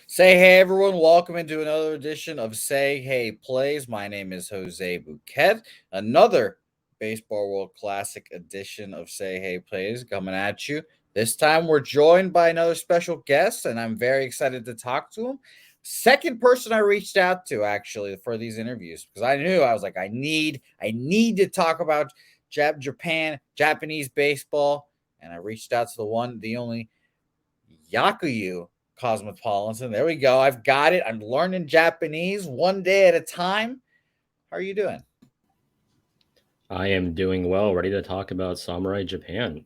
Say hey everyone, welcome into another edition of Say Hey Plays. My name is Jose Bouquet. Another Baseball World Classic edition of Say Hey Plays coming at you. This time we're joined by another special guest, and I'm very excited to talk to him. Second person I reached out to actually for these interviews because I was like, I need to talk about Japan, Japanese baseball, and I reached out to the one, the only Yakyu Cosmopolitan. There we go. I've got it. I'm learning Japanese one day at a time. How are you doing? I am doing well, ready to talk about Samurai Japan.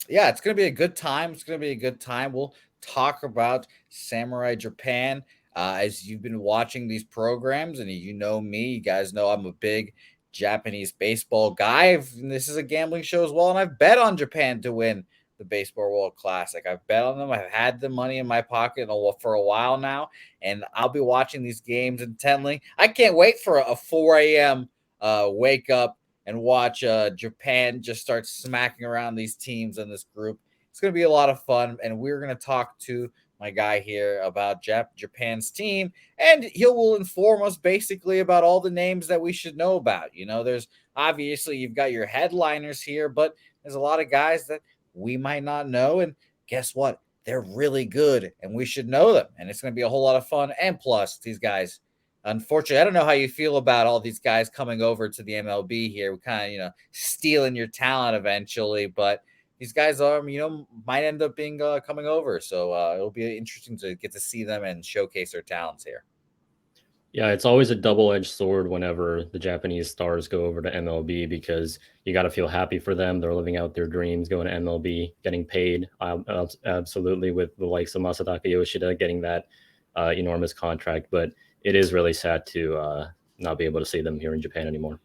Yeah, it's going to be a good time. It's going to be a good time. We'll talk about Samurai Japan. As you've been watching these programs, and you know me, you guys know I'm a big Japanese baseball guy. This is a gambling show as well, and I've bet on Japan to win the Baseball World Classic. I've bet on them. I've had the money in my pocket for a while now, and I'll be watching these games intently. I can't wait for a 4 a.m. Wake up and watch Japan just start smacking around these teams in this group. It's going to be a lot of fun, and we're going to talk to my guy here about Japan's team, and he will inform us basically about all the names that we should know about. You know, there's obviously you've got your headliners here, but there's a lot of guys that we might not know, and guess what? They're really good, and we should know them, and it's going to be a whole lot of fun. And plus, these guys, unfortunately, I don't know how you feel about all these guys coming over to the MLB here. We kind of, stealing your talent eventually, but these guys are, might end up being coming over. So it'll be interesting to get to see them and showcase their talents here. Yeah, it's always a double-edged sword whenever the Japanese stars go over to MLB because you got to feel happy for them. They're living out their dreams, going to MLB, getting paid absolutely with the likes of Masataka Yoshida getting that enormous contract. But it is really sad to not be able to see them here in Japan anymore.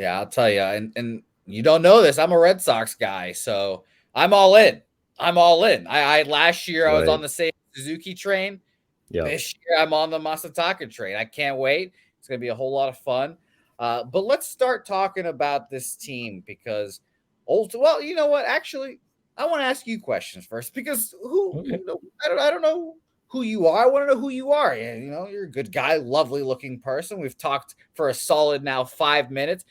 Yeah, I'll tell you. And you don't know this. I'm a Red Sox guy, so I'm all in. I last year I was on the same Suzuki train. Yeah. This year I'm on the Masataka train. I can't wait. It's going to be a whole lot of fun. But let's start talking about this team because, well, you know what? Actually, I want to ask you questions first because I don't know who you are. I want to know who you are. You're a good guy, lovely looking person. We've talked for a solid now 5 minutes.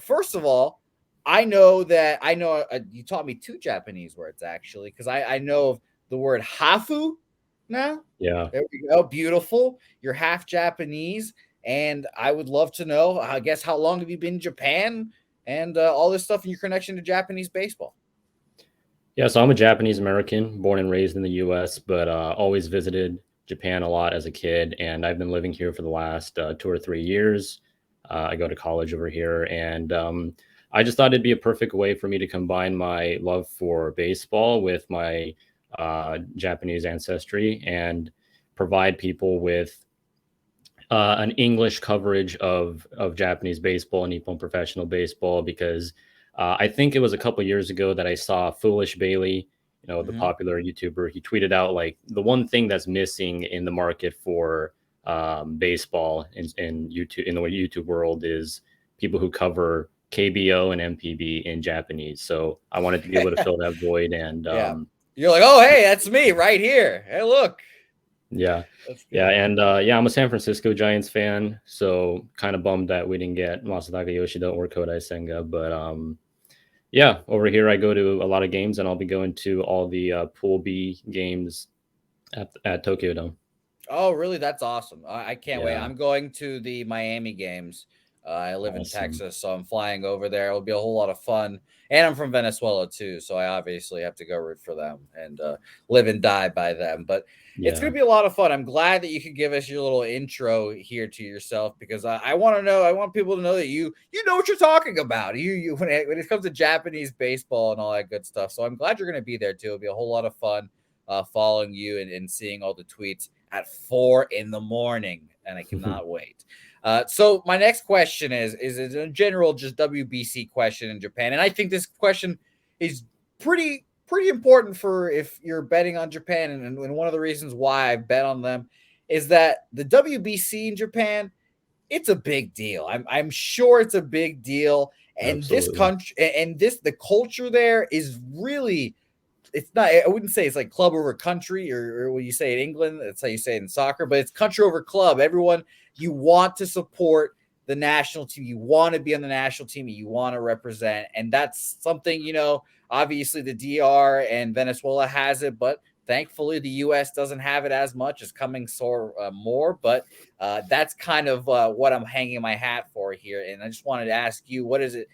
First of all, I know you taught me 2 Japanese words actually because I know of the word hafu. Now, yeah, there we go. Beautiful. You're half Japanese, and I would love to know. I guess how long have you been in Japan, and all this stuff, and your connection to Japanese baseball? Yeah, so I'm a Japanese American, born and raised in the U.S., but always visited Japan a lot as a kid, and I've been living here for the last 2 or 3 years. I go to college over here, and I just thought it'd be a perfect way for me to combine my love for baseball with my Japanese ancestry and provide people with an English coverage of Japanese baseball and Nippon professional baseball because I think it was a couple years ago that I saw Foolish Bailey, the popular YouTuber. He tweeted out like the one thing that's missing in the market for baseball in YouTube in the YouTube world is people who cover KBO and MPB in Japanese. So I wanted to be able to fill that void and You're like, oh, hey, that's me right here. Hey, look. Yeah. Yeah. And I'm a San Francisco Giants fan. So kind of bummed that we didn't get Masataka Yoshida or Kodai Senga. But over here I go to a lot of games and I'll be going to all the Pool B games at Tokyo Dome. Oh, really? That's awesome. I can't wait. I'm going to the Miami games. I live in Texas, so I'm flying over there. It'll be a whole lot of fun. And I'm from Venezuela, too, so I obviously have to go root for them and live and die by them. But it's going to be a lot of fun. I'm glad that you could give us your little intro here to yourself because I want to know. I want people to know that you know what you're talking about. You when it comes to Japanese baseball and all that good stuff. So I'm glad you're going to be there, too. It'll be a whole lot of fun following you and seeing all the tweets at 4 a.m, and I cannot wait. So my next question is in general just WBC question in Japan, and I think this question is pretty important for if you're betting on Japan, and one of the reasons why I bet on them is that the WBC in Japan, it's a big deal. I'm sure it's a big deal, and this Absolutely. country and this the culture there is really, it's not, I wouldn't say it's like club over country, or when you say in England, that's how you say it in soccer, but it's country over club. Everyone, you want to support the national team, you want to be on the national team, you want to represent, and that's something, obviously the DR and Venezuela has it, but thankfully the US doesn't have it as much. It's coming more, but that's kind of what I'm hanging my hat for here. And I just wanted to ask you, what does it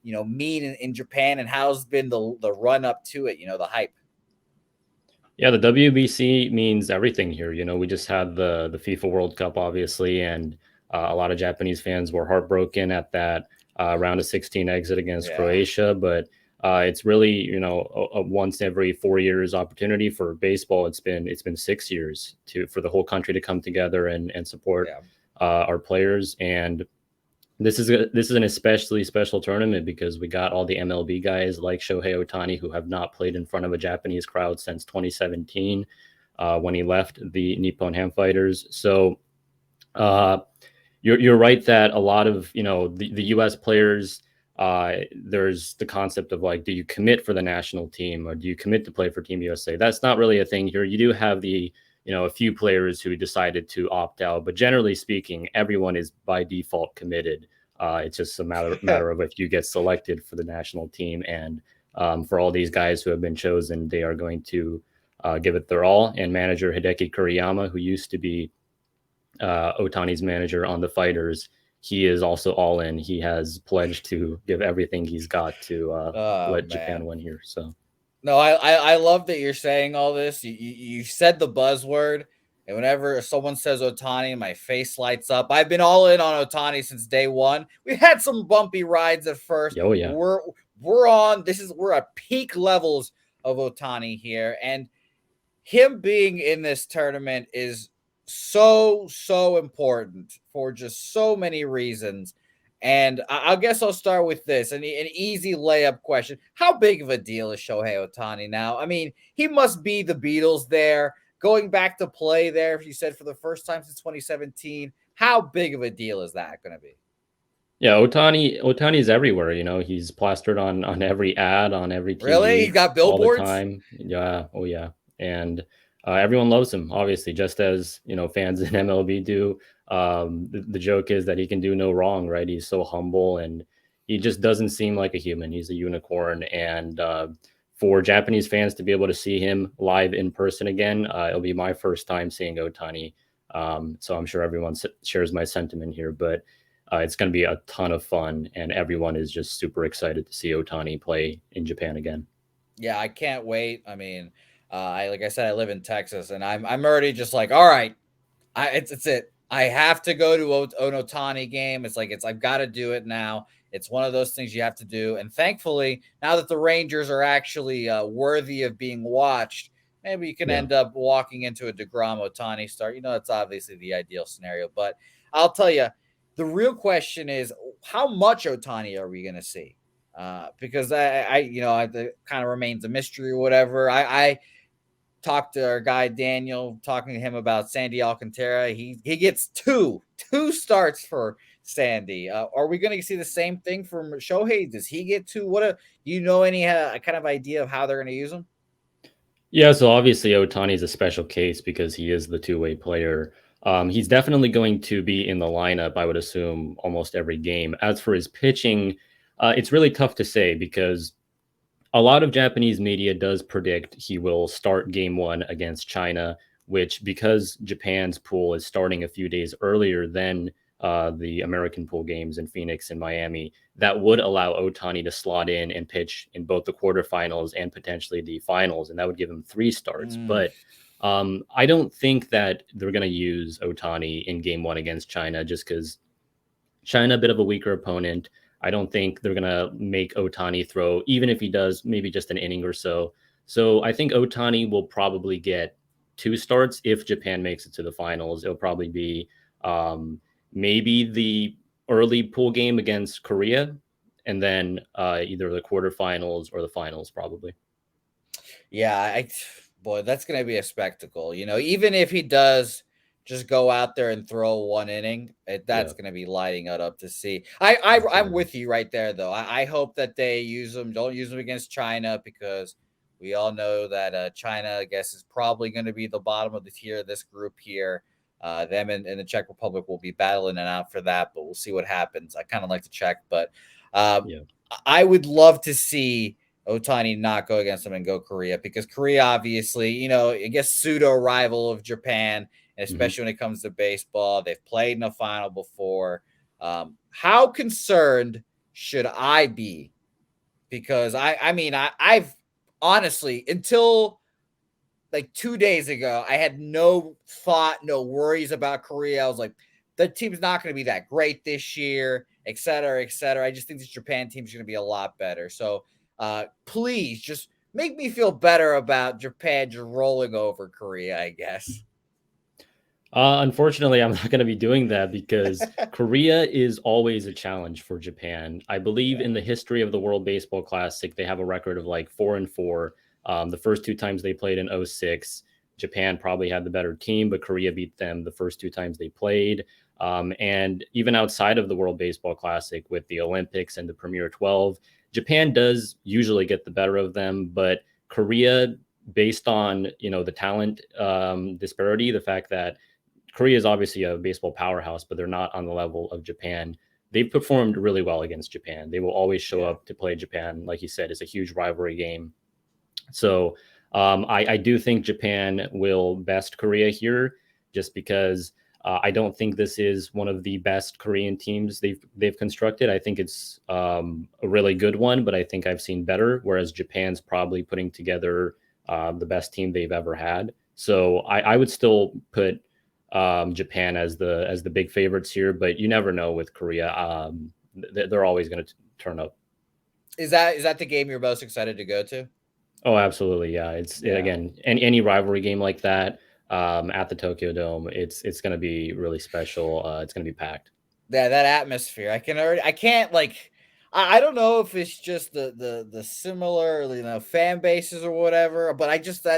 mean in Japan, and how's been the run up to it, the hype? Yeah, the WBC means everything here. We just had the FIFA World Cup, obviously, and a lot of Japanese fans were heartbroken at that round of 16 exit against Yeah. Croatia. But it's really, a once every 4 years opportunity for baseball. It's been 6 years for the whole country to come together and support Yeah. our players. And this is an especially special tournament because we got all the MLB guys like Shohei Ohtani who have not played in front of a Japanese crowd since 2017 when he left the Nippon Ham Fighters. So uh, you're right that a lot of the U.S. players. There's the concept of like, do you commit for the national team or do you commit to play for Team USA? That's not really a thing here. You do have a few players who decided to opt out, but generally speaking, everyone is by default committed. It's just a matter of if you get selected for the national team, and for all these guys who have been chosen, they are going to give it their all. And manager Hideki Kuriyama, who used to be Otani's manager on the Fighters, he is also all in. He has pledged to give everything he's got to Oh let Japan man. win here. So No, I love that you're saying all this. You said the buzzword, and whenever someone says Otani, my face lights up. I've been all in on Otani since day one. We had some bumpy rides at first. yeah, oh yeah, We're at peak levels of Otani here, and him being in this tournament is so important for just so many reasons. And I guess I'll start with this, an easy layup question: how big of a deal is Shohei Ohtani now? I mean, he must be the Beatles there, going back to play there. You said for the first time since 2017. How big of a deal is that going to be? yeah. Otani's everywhere. He's plastered on every ad on every Really? He's TV got all the billboards? time. Yeah, oh yeah, and everyone loves him. Obviously, just as fans in MLB do. The joke is that he can do no wrong, right? He's so humble and he just doesn't seem like a human. He's a unicorn, and for Japanese fans to be able to see him live in person again, it'll be my first time seeing Otani. So I'm sure everyone shares my sentiment here, but it's going to be a ton of fun, and everyone is just super excited to see Otani play in Japan again. Yeah, I can't wait. I mean, I like I said, I live in Texas, and I'm already just like, all right, it's it. I have to go to an Otani game. I've got to do it now. It's one of those things you have to do. And thankfully, now that the Rangers are actually worthy of being watched, maybe you can Yeah. end up walking into a DeGrom Otani start. That's obviously the ideal scenario. But I'll tell you, the real question is, how much Otani are we going to see? Because it kind of remains a mystery or whatever. I talked to our guy Daniel, talking to him about Sandy Alcantara. He gets two starts for Sandy. Are we going to see the same thing from Shohei? Does he get two? Any kind of idea of how they're going to use him? Yeah, so obviously Otani is a special case because he is the two-way player. He's definitely going to be in the lineup, I would assume, almost every game. As for his pitching, it's really tough to say because a lot of Japanese media does predict he will start game one against China, which, because Japan's pool is starting a few days earlier than the American pool games in Phoenix and Miami, that would allow Otani to slot in and pitch in both the quarterfinals and potentially the finals, and that would give him three starts. Mm, But I don't think that they're going to use Otani in game one against China just because China, a bit of a weaker opponent. I don't think they're gonna make Otani throw, even if he does maybe just an inning or so. So I think Otani will probably get two starts if Japan makes it to the finals. It'll probably be um, maybe the early pool game against Korea, and then either the quarterfinals or the finals, probably. Yeah, boy, that's going to be a spectacle. Even if he does just go out there and throw one inning, that's Yeah, going to be lighting it up to see. I'm absolutely. with you right there, though. I hope that they don't use them against China, because we all know that China, I guess, is probably going to be the bottom of the tier of this group here. Them and the Czech Republic will be battling it out for that, but we'll see what happens. I kind of like to check, but um, Yeah. I would love to see Ohtani not go against them and go Korea, because Korea, obviously, I guess pseudo rival of Japan, and Hmm. especially when it comes to baseball. They've played in a final before. How concerned should I be? Because I've honestly, until like 2 days ago, I had no thought, no worries about Korea. I was like, the team's not going to be that great this year, et cetera, et cetera. I just think this Japan team's going to be a lot better. So please just make me feel better about Japan just rolling over Korea, I guess. Unfortunately, I'm not going to be doing that because Korea is always a challenge for Japan. I believe Yeah. in the history of the World Baseball Classic, they have a record of like 4-4. The first two times they played in '06, Japan probably had the better team, but Korea beat them the first two times they played. And even outside of the World Baseball Classic with the Olympics and the Premier 12, Japan does usually get the better of them, but Korea, based on the talent disparity, the fact that Korea is obviously a baseball powerhouse, but they're not on the level of Japan. They've performed really well against Japan. They will always show Yeah. up to play Japan. Like you said, it's a huge rivalry game. So I do think Japan will best Korea here, just because I don't think this is one of the best Korean teams they've constructed. I think it's a really good one, but I think I've seen better. Whereas Japan's probably putting together the best team they've ever had. So I would still put Japan as the big favorites here, but you never know with Korea. They're always going to turn up. Is that the game you're most excited to go to? Oh, absolutely. Yeah. It's Yeah. again, any rivalry game like that at the Tokyo Dome, it's going to be really special. It's going to be packed. That atmosphere. I can't like I don't know if it's just the similar, fan bases or whatever, but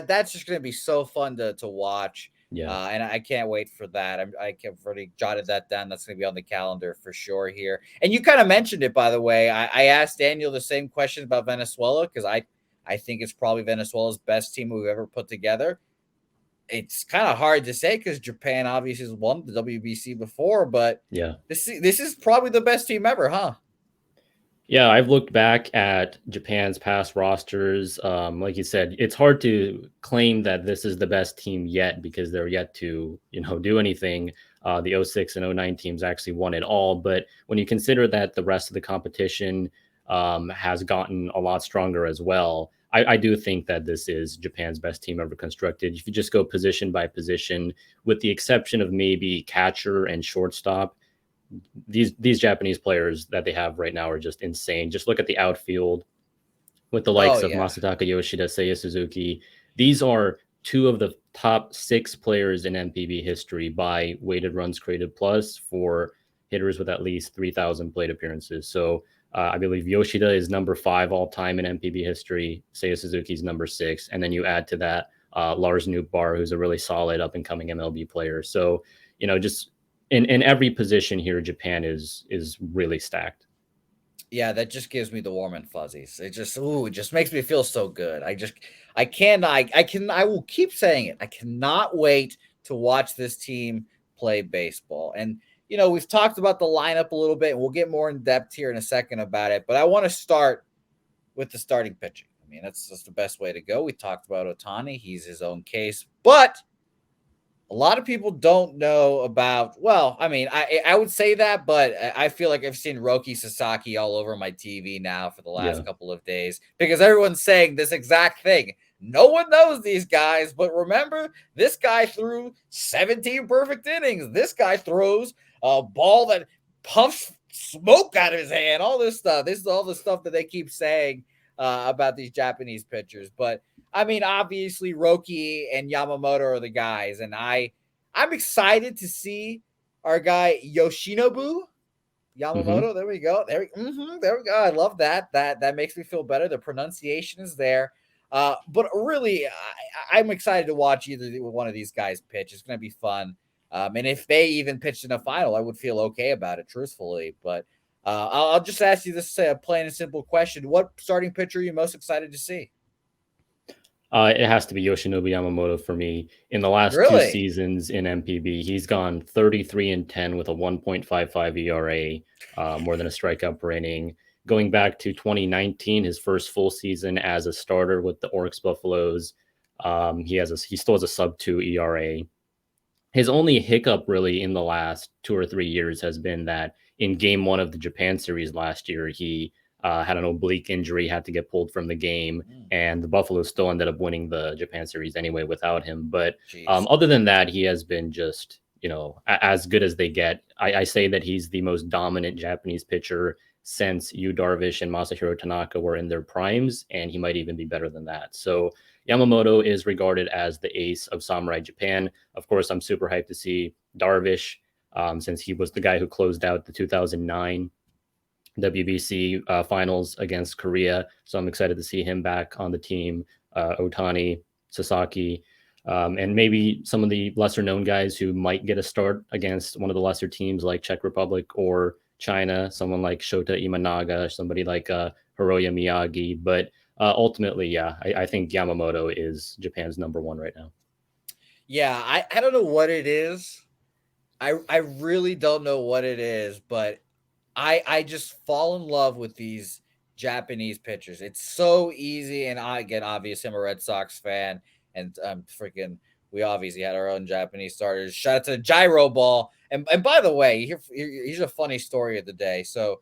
that's just gonna be so fun to watch. Yeah. And I can't wait for that. I've already jotted that down. That's gonna be on the calendar for sure here. And you kind of mentioned it, by the way. I asked Daniel the same question about Venezuela, because I think it's probably Venezuela's best team we've ever put together. It's kind of hard to say, because Japan obviously has won the WBC before, but Yeah. this is probably the best team ever, huh? Yeah, I've looked back at Japan's past rosters. Like you said, it's hard to claim that this is the best team yet because they're yet to, do anything. The '06 and '09 teams actually won it all. But when you consider that the rest of the competition has gotten a lot stronger as well, I do think that this is Japan's best team ever constructed. If you just go position by position, with the exception of maybe catcher and shortstop, these Japanese players that they have right now are just insane. Just look at the outfield with the Oh likes of yeah. Masataka Yoshida, Seiya Suzuki. These are two of the top six players in MPB history by weighted runs created plus for hitters with at least 3,000 plate appearances. So I believe Yoshida is number 5 all time in MPB history. Seiya Suzuki is number 6, and then you add to that Lars Nootbaar, who's a really solid up and coming MLB player. So just in every position here, Japan is really stacked. Yeah, that just gives me the warm and fuzzies. It just makes me feel so good. I will keep saying it. I cannot wait to watch this team play baseball. And we've talked about the lineup a little bit, and we'll get more in depth here in a second about it. But I want to start with the starting pitching. I mean, that's just the best way to go. We talked about Ohtani. He's his own case. But a lot of people don't know about, well, I mean, I would say that, but I feel like I've seen Roki Sasaki all over my TV now for the last Yeah, couple of days, because everyone's saying this exact thing. No one knows these guys, but remember, this guy threw 17 perfect innings. This guy throws a ball that puffs smoke out of his hand. All this stuff. This is all the stuff that they keep saying about these Japanese pitchers. But I mean, obviously Roki and Yamamoto are the guys, and I'm excited to see our guy Yoshinobu Hmm. Yamamoto. There we go. There we go. I love that. That makes me feel better. The pronunciation is there. But really, I'm excited to watch either one of these guys pitch. It's going to be fun. And if they even pitched in a final, I would feel okay about it, truthfully. But I'll just ask you this plain and simple question: what starting pitcher are you most excited to see? It has to be Yoshinobu Yamamoto for me. In the last two Really? seasons in MPB, he's gone 33-10 with a 1.55 ERA, more than a strikeout per inning. Going back to 2019, his first full season as a starter with the Oryx Buffaloes, he still has a sub 2 ERA. His only hiccup really in the last 2 or 3 years has been that in game one of the Japan series last year, he had an oblique injury, had to get pulled from the game, Mm, and the Buffaloes still ended up winning the Japan series anyway without him. But jeez. other than that, he has been just, as good as they get. I say that he's the most dominant Japanese pitcher since Yu Darvish and Masahiro Tanaka were in their primes, and he might even be better than that. So Yamamoto is regarded as the ace of Samurai Japan. Of course, I'm super hyped to see Darvish, since he was the guy who closed out the 2009 WBC finals against Korea. So I'm excited to see him back on the team. Ohtani, Sasaki, and maybe some of the lesser known guys who might get a start against one of the lesser teams like Czech Republic or China, someone like Shota Imanaga, somebody like Hiroya Miyagi. But ultimately, yeah, I think Yamamoto is Japan's number one right now. Yeah, I don't know what it is. I really don't know what it is, but I just fall in love with these Japanese pitchers. It's so easy, and I again, obviously, I'm a Red Sox fan, and freaking. We obviously had our own Japanese starters. Shout out to Gyro Ball, and by the way, here's a funny story of the day. So,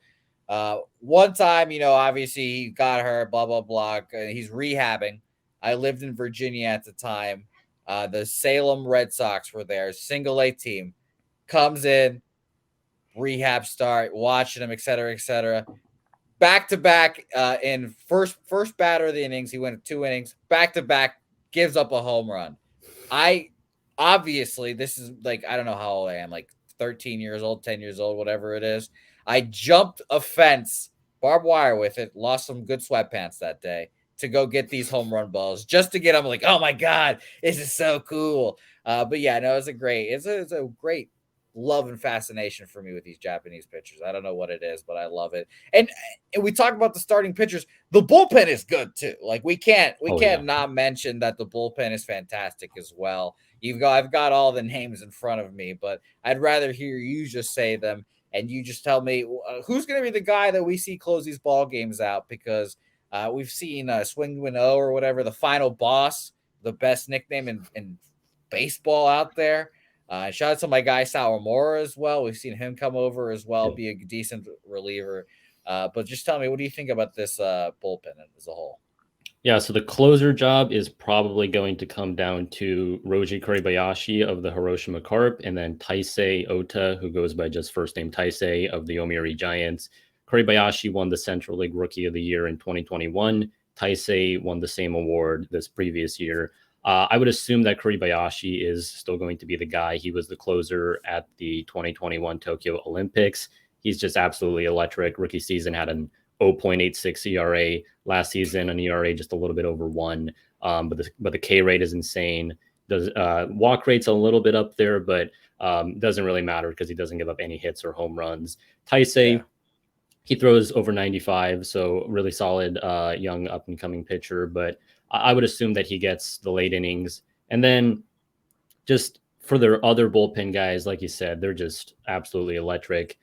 one time, obviously he got hurt, blah blah blah. He's rehabbing. I lived in Virginia at the time. The Salem Red Sox were there, single A team. Comes in, rehab start, watching him, et cetera, et cetera. Back to back in first batter of the innings, he went 2 innings. Back to back, gives up a home run. I obviously this is like I don't know how old I am, like 13 years old, 10 years old, whatever it is. I jumped a fence, barbed wire with it, lost some good sweatpants that day to go get these home run balls just to get them. Like, oh my god, this is so cool. But yeah, no, it's a great love and fascination for me with these Japanese pitchers. I don't know what it is, but I love it. And we talk about the starting pitchers. The bullpen is good too. Like we Oh can't yeah. not mention that the bullpen is fantastic as well. I've got all the names in front of me, but I'd rather hear you just say them and you just tell me who's going to be the guy that we see close these ball games out because we've seen Swing Win O or whatever, the final boss, the best nickname in baseball out there. Shout out to my guy Sawamura as well. We've seen him come over as well, Yeah. be a decent reliever. But just tell me, what do you think about this bullpen as a whole? Yeah, so the closer job is probably going to come down to Roji Kuribayashi of the Hiroshima Carp and then Taisei Ota, who goes by just first name Taisei of the Yomiuri Giants. Kuribayashi won the Central League Rookie of the Year in 2021. Taisei won the same award this previous year. I would assume that Kuribayashi is still going to be the guy. He was the closer at the 2021 Tokyo Olympics. He's just absolutely electric. Rookie season had an 0.86 ERA. Last season, an ERA just a little bit over 1. But the K rate is insane. Does walk rate's a little bit up there, but doesn't really matter because he doesn't give up any hits or home runs. Yeah. Taisei, he throws over 95, so really solid young up and coming pitcher. But I would assume that he gets the late innings, and then just for their other bullpen guys, like you said, they're just absolutely electric.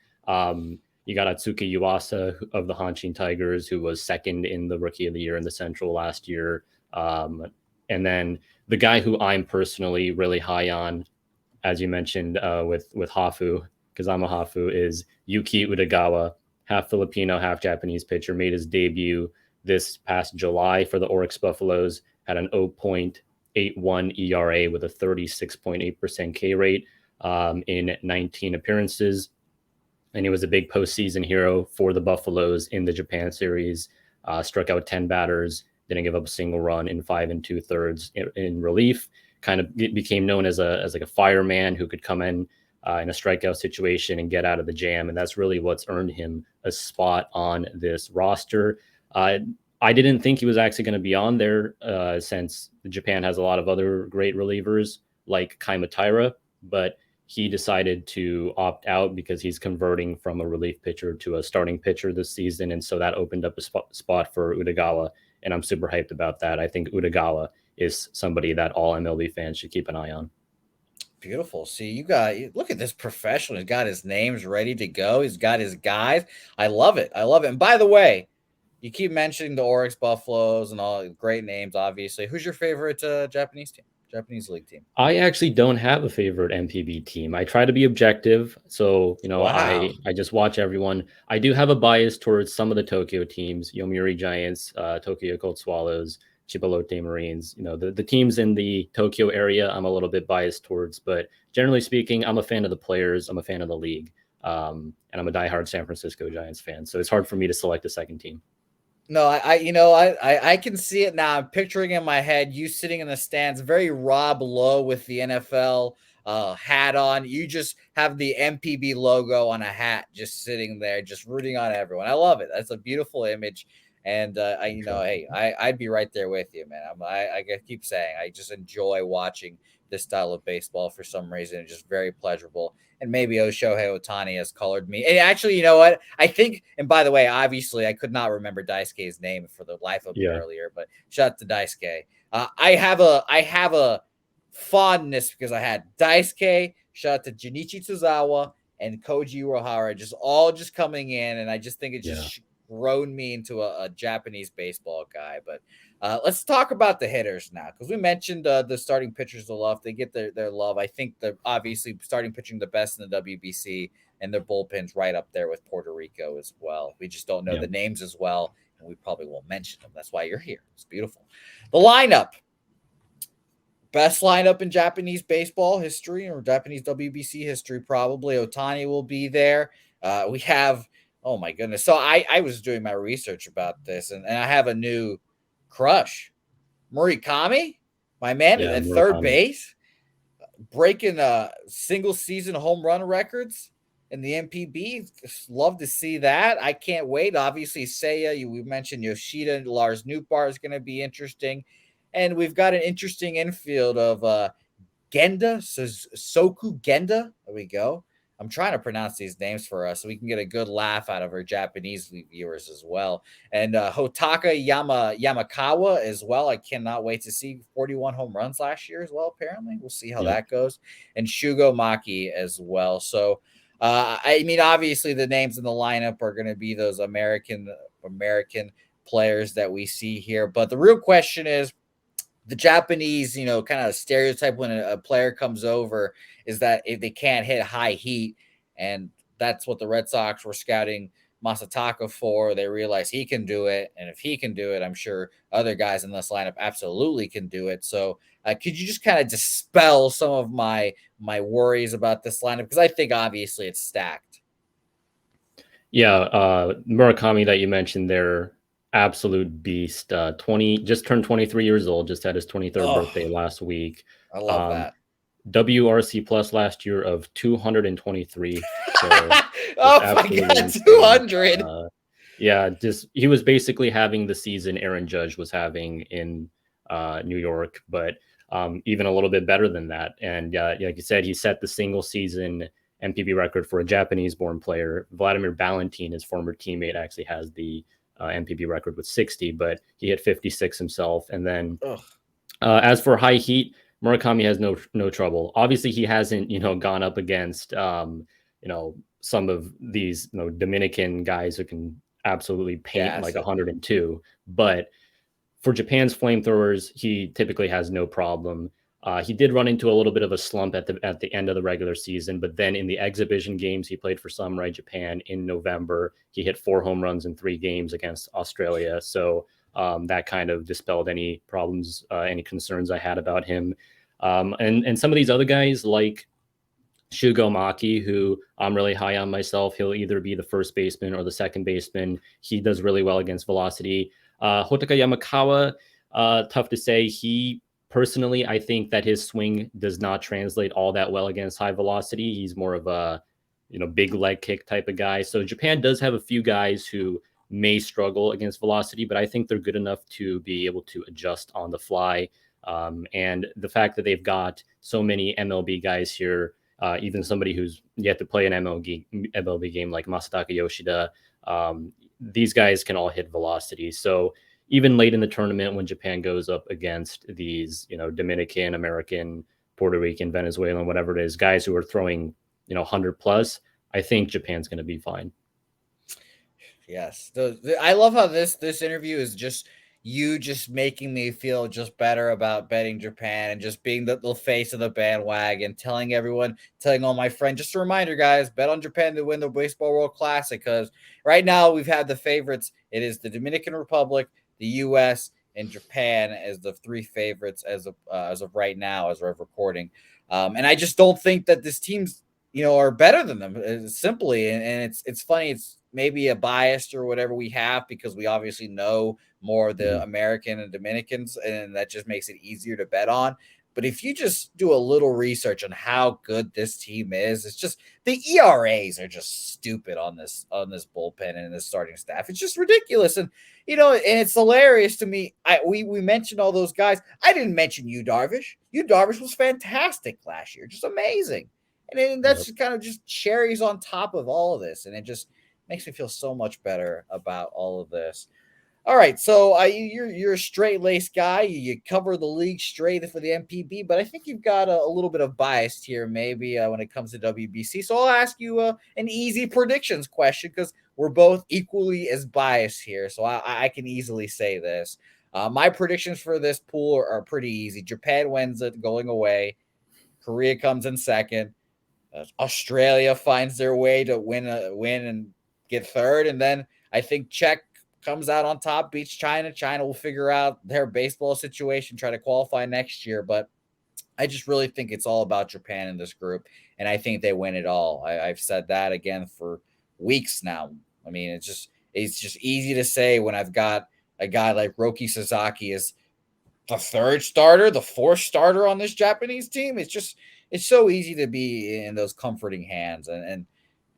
You got Atsuki Yuasa of the Hanshin Tigers, who was second in the Rookie of the Year in the Central last year. And then the guy who I'm personally really high on, as you mentioned, with Hafu, because I'm a Hafu, is Yuki Utagawa, half Filipino, half Japanese pitcher, made his debut this past July for the Oryx Buffaloes, had an 0.81 ERA with a 36.8% K rate in 19 appearances. And he was a big postseason hero for the Buffaloes in the Japan series. Struck out 10 batters, didn't give up a single run in 5 2/3 in relief. Kind of became known as like a fireman who could come in in a strikeout situation and get out of the jam. And that's really what's earned him a spot on this roster. I didn't think he was actually going to be on there since Japan has a lot of other great relievers like Kai Mataira, but he decided to opt out because he's converting from a relief pitcher to a starting pitcher this season. And so that opened up a spot for Utagawa. And I'm super hyped about that. I think Utagawa is somebody that all MLB fans should keep an eye on. Beautiful. See, look at this professional. He's got his names ready to go. He's got his guys. I love it. I love it. And by the way, you keep mentioning the Oryx Buffaloes and all great names, obviously. Who's your favorite Japanese team? Japanese league team? I actually don't have a favorite MPB team. I try to be objective. So, wow. I just watch everyone. I do have a bias towards some of the Tokyo teams, Yomiuri Giants, Tokyo Cold Swallows, Chibalote Marines. The teams in the Tokyo area I'm a little bit biased towards, but generally speaking, I'm a fan of the players. I'm a fan of the league. And I'm a diehard San Francisco Giants fan. So it's hard for me to select a second team. No, I can see it now. I'm picturing in my head you sitting in the stands, very Rob Lowe with the NFL hat on. You just have the MPB logo on a hat, just sitting there, just rooting on everyone. I love it. That's a beautiful image. And hey, I'd be right there with you, man. I keep saying I just enjoy watching this style of baseball for some reason. It's just very pleasurable. And maybe Shohei Ohtani has colored me. And actually, you know what? I think, and by the way, obviously, I could not remember Daisuke's name for the life of me earlier, but shout out to Daisuke. I have a fondness because I had Daisuke, shout out to Junichi Tsuzawa, and Koji Uehara just coming in, and I just think it's just grown me into a Japanese baseball guy. But let's talk about the hitters now, because we mentioned the starting pitchers of love. They get their love. I think they're obviously starting pitching the best in the WBC, and their bullpen's right up there with Puerto Rico as well. We just don't know the names as well, and we probably won't mention them. That's why you're here. It's beautiful. The lineup. Best lineup in Japanese baseball history or Japanese WBC history, probably. Ohtani will be there. We have, oh my goodness. So I was doing my research about this, and I have a new crush. Murakami, my man at third base, breaking single season home run records in the MPB. Love to see that. I can't wait. Obviously, Seiya, we mentioned Yoshida and Lars Nootbaar is going to be interesting. And we've got an interesting infield of Genda, Soku Genda. There we go. I'm trying to pronounce these names for us so we can get a good laugh out of our Japanese viewers as well. And Hotaka Yamakawa as well. I cannot wait to see 41 home runs last year as well, apparently. We'll see how that goes. And Shugo Maki as well. So, I mean, obviously the names in the lineup are going to be those American players that we see here. But the real question is, the Japanese, kind of stereotype when a player comes over is that if they can't hit high heat, and that's what the Red Sox were scouting Masataka for. They realize he can do it, and if he can do it, I'm sure other guys in this lineup absolutely can do it. So could you just kind of dispel some of my worries about this lineup? Because I think obviously it's stacked. Yeah, Murakami that you mentioned there, absolute beast. Just turned 23 years old, just had his 23rd birthday last week. I love that. WRC plus last year of 223. So oh my God, 200. He was basically having the season Aaron Judge was having in New York, but even a little bit better than that. And like you said, he set the single season MPB record for a Japanese-born player. Vladimir Valentin, his former teammate, actually has the MPB record with 60, but he hit 56 himself. And then as for high heat, Murakami has no trouble. Obviously, he hasn't, gone up against, some of these, Dominican guys who can absolutely paint like 102. But for Japan's flamethrowers, he typically has no problem. He did run into a little bit of a slump at the end of the regular season, but then in the exhibition games he played for Samurai Japan in November, he hit 4 home runs in 3 games against Australia. So that kind of dispelled any problems, any concerns I had about him. And some of these other guys like Shugo Maki, who I'm really high on myself, he'll either be the first baseman or the second baseman. He does really well against velocity. Hotaka Yamakawa, tough to say. He Personally, I think that his swing does not translate all that well against high velocity. He's more of a, big leg kick type of guy. So Japan does have a few guys who may struggle against velocity, but I think they're good enough to be able to adjust on the fly. And the fact that they've got so many MLB guys here, even somebody who's yet to play an MLB game like Masataka Yoshida, these guys can all hit velocity. So even late in the tournament, when Japan goes up against these, Dominican, American, Puerto Rican, Venezuelan, whatever it is, guys who are throwing, 100 plus, I think Japan's going to be fine. Yes. I love how this interview is just you just making me feel just better about betting Japan and just being the face of the bandwagon, telling everyone, telling all my friends, just a reminder, guys, bet on Japan to win the Baseball World Classic, because right now we've had the favorites. It is the Dominican Republic, the U.S., and Japan as the three favorites as of right now, as we're recording. And I just don't think that this team's are better than them simply. And it's funny. It's maybe a bias or whatever we have because we obviously know more of the American and Dominicans, and that just makes it easier to bet on. But if you just do a little research on how good this team is, it's just the ERAs are just stupid on this bullpen and this starting staff. It's just ridiculous. And and it's hilarious to me. We mentioned all those guys. I didn't mention you, Darvish. You Darvish was fantastic last year, just amazing. And that's just kind of just cherries on top of all of this. And it just makes me feel so much better about all of this. All right. So you're a straight-laced guy. You cover the league straight for the MPB, but I think you've got a little bit of bias here maybe when it comes to WBC. So I'll ask you an easy predictions question because we're both equally as biased here. So I can easily say this. My predictions for this pool are pretty easy. Japan wins it going away. Korea comes in second. Australia finds their way to win and get third, and then I think Czech comes out on top, beats China. China will figure out their baseball situation, try to qualify next year, but I just really think it's all about Japan in this group, and I think they win it all. I've said that again for weeks now. I mean, it's just easy to say when I've got a guy like Roki Sasaki as the third starter, the fourth starter on this Japanese team. It's so easy to be in those comforting hands, and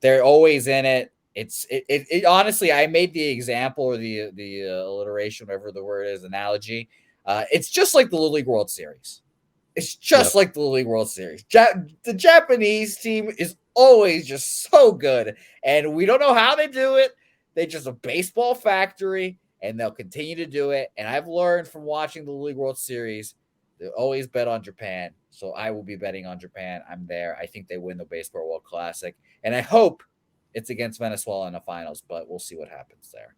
they're always in it. It honestly, I made the example or the alliteration, whatever the word is, analogy. It's just like the Little League World Series. It's just like the Little League World Series. The Japanese team is always just so good, and we don't know how they do it. They're just a baseball factory, and they'll continue to do it. And I've learned from watching the League World Series, they always bet on Japan. So I will be betting on Japan. I'm there. I think they win the Baseball World Classic. And I hope it's against Venezuela in the finals, but we'll see what happens there.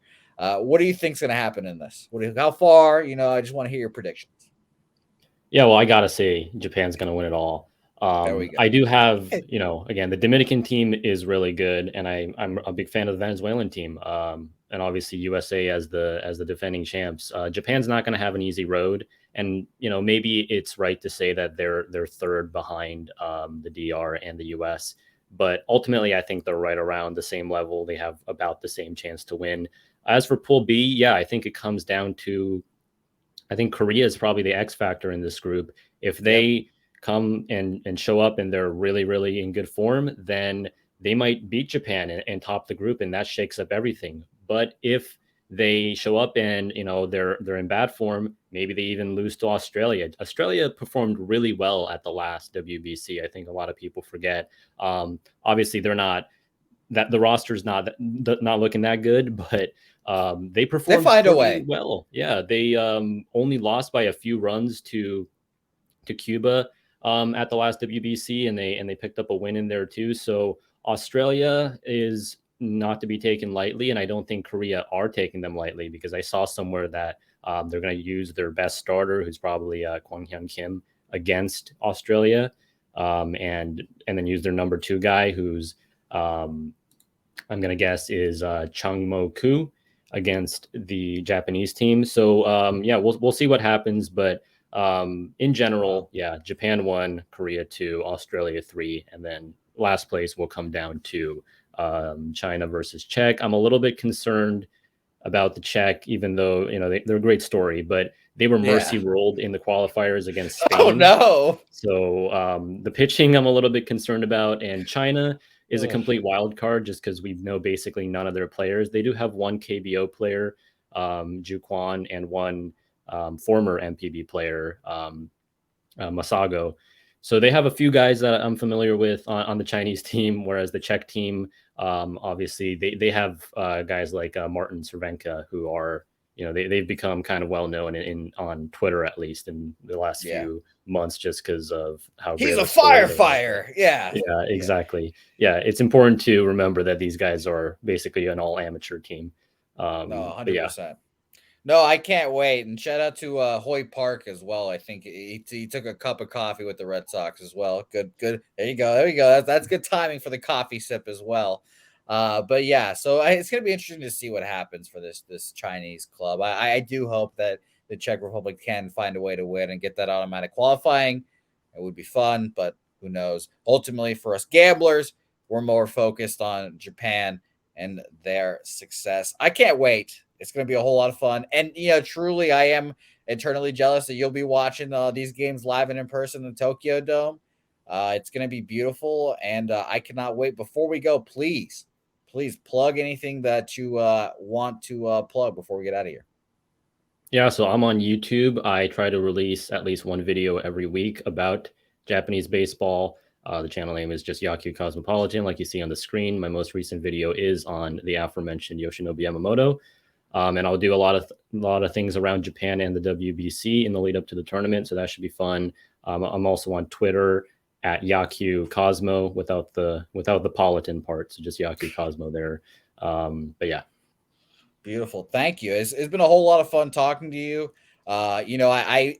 What do you think's going to happen in this? How far? I just want to hear your predictions. Yeah, well, I got to say Japan's going to win it all. There we go. I do have, again, the Dominican team is really good, and I'm a big fan of the Venezuelan team, and obviously USA as the defending champs. Japan's not going to have an easy road, and maybe it's right to say that they're third behind the DR and the US, but ultimately I think they're right around the same level. They have about the same chance to win. As for Pool B, yeah, I think it comes down to, I think Korea is probably the X factor in this group. If they come and show up and they're really, really in good form, then they might beat Japan and top the group, and that shakes up everything. But if they show up and they're in bad form, maybe they even lose to Australia. Australia performed really well at the last WBC. I think a lot of people forget. Obviously, they're not that the roster's not looking that good, but they performed find a way. well. Yeah, they only lost by a few runs to Cuba at the last WBC, and they picked up a win in there too. So Australia is not to be taken lightly, and I don't think Korea are taking them lightly, because I saw somewhere that they're going to use their best starter, who's probably Kwang Hyun Kim, against Australia, and then use their number 2 guy, who's I'm going to guess is Chung Mo Koo, against the Japanese team. So yeah, we'll see what happens, but in general, yeah, Japan 1, Korea 2, Australia 3, and then last place will come down to China versus Czech. I'm a little bit concerned about the Czech, even though they're a great story, but they were mercy Yeah. ruled in the qualifiers against Oh Spain. no. So the pitching, I'm a little bit concerned about, and China is a Ugh. complete wild card just because we know basically none of their players. They do have one KBO player, Ju Quan, and one former MPB player, Masago. So they have a few guys that I'm familiar with on the Chinese team, whereas the Czech team, obviously, they have guys like Martin Cervenka, who are, they've become kind of well known on Twitter, at least in the last Yeah. few months, just because of how He's great of a a scorer they are. But firefighter. Yeah. yeah, Yeah. exactly. Yeah, it's important to remember that these guys are basically an all amateur team. No, But yeah, 100%. No, I can't wait. And shout out to Hoy Park as well. I think he took a cup of coffee with the Red Sox as well. Good, good. There you go. There you go. That's good timing for the coffee sip as well. But yeah, so it's gonna be interesting to see what happens for this Chinese club. I do hope that the Czech Republic can find a way to win and get that automatic qualifying. It would be fun, but who knows? Ultimately, for us gamblers, we're more focused on Japan and their success. I can't wait. It's going to be a whole lot of fun. And, truly, I am eternally jealous that you'll be watching these games live and in person in the Tokyo Dome. It's going to be beautiful. And I cannot wait. Before we go, please plug anything that you want to plug before we get out of here. Yeah, so I'm on YouTube. I try to release at least one video every week about Japanese baseball. The channel name is just Yakyu Cosmopolitan, like you see on the screen. My most recent video is on the aforementioned Yoshinobu Yamamoto, and I'll do a lot of things around Japan and the WBC in the lead up to the tournament. So that should be fun. I'm also on Twitter at Yakyu Cosmo without the politan part, so just Yakyu Cosmo there. But yeah. Beautiful. Thank you. It's been a whole lot of fun talking to you. I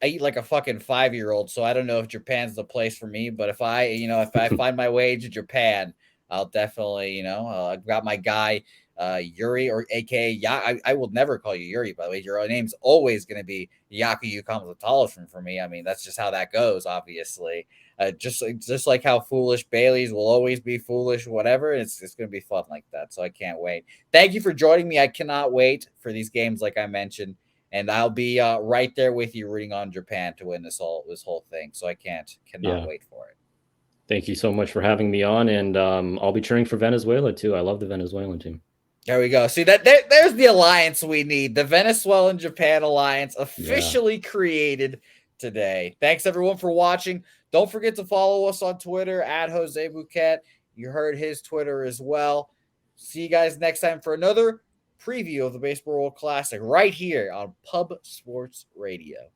eat like a fucking 5-year-old, so I don't know if Japan's the place for me. But if I find my way to Japan, I'll definitely, I've got my guy, Yuri, or AKA I will never call you Yuri, by the way. Your name's always going to be Yakyu Cosmopolitan for me. I mean, that's just how that goes, obviously. Just like how foolish Bailey's will always be foolish, whatever. It's going to be fun like that. So I can't wait. Thank you for joining me. I cannot wait for these games, like I mentioned, and I'll be right there with you, rooting on Japan to win this whole thing. So I cannot Yeah. wait for it. Thank you so much for having me on, and I'll be cheering for Venezuela too. I love the Venezuelan team. There we go. See there's the alliance we need. The Venezuelan Japan alliance officially created today. Thanks everyone for watching. Don't forget to follow us on Twitter at Jose Bouquett. You heard his Twitter as well. See you guys next time for another preview of the Baseball World Classic right here on Pub Sports Radio.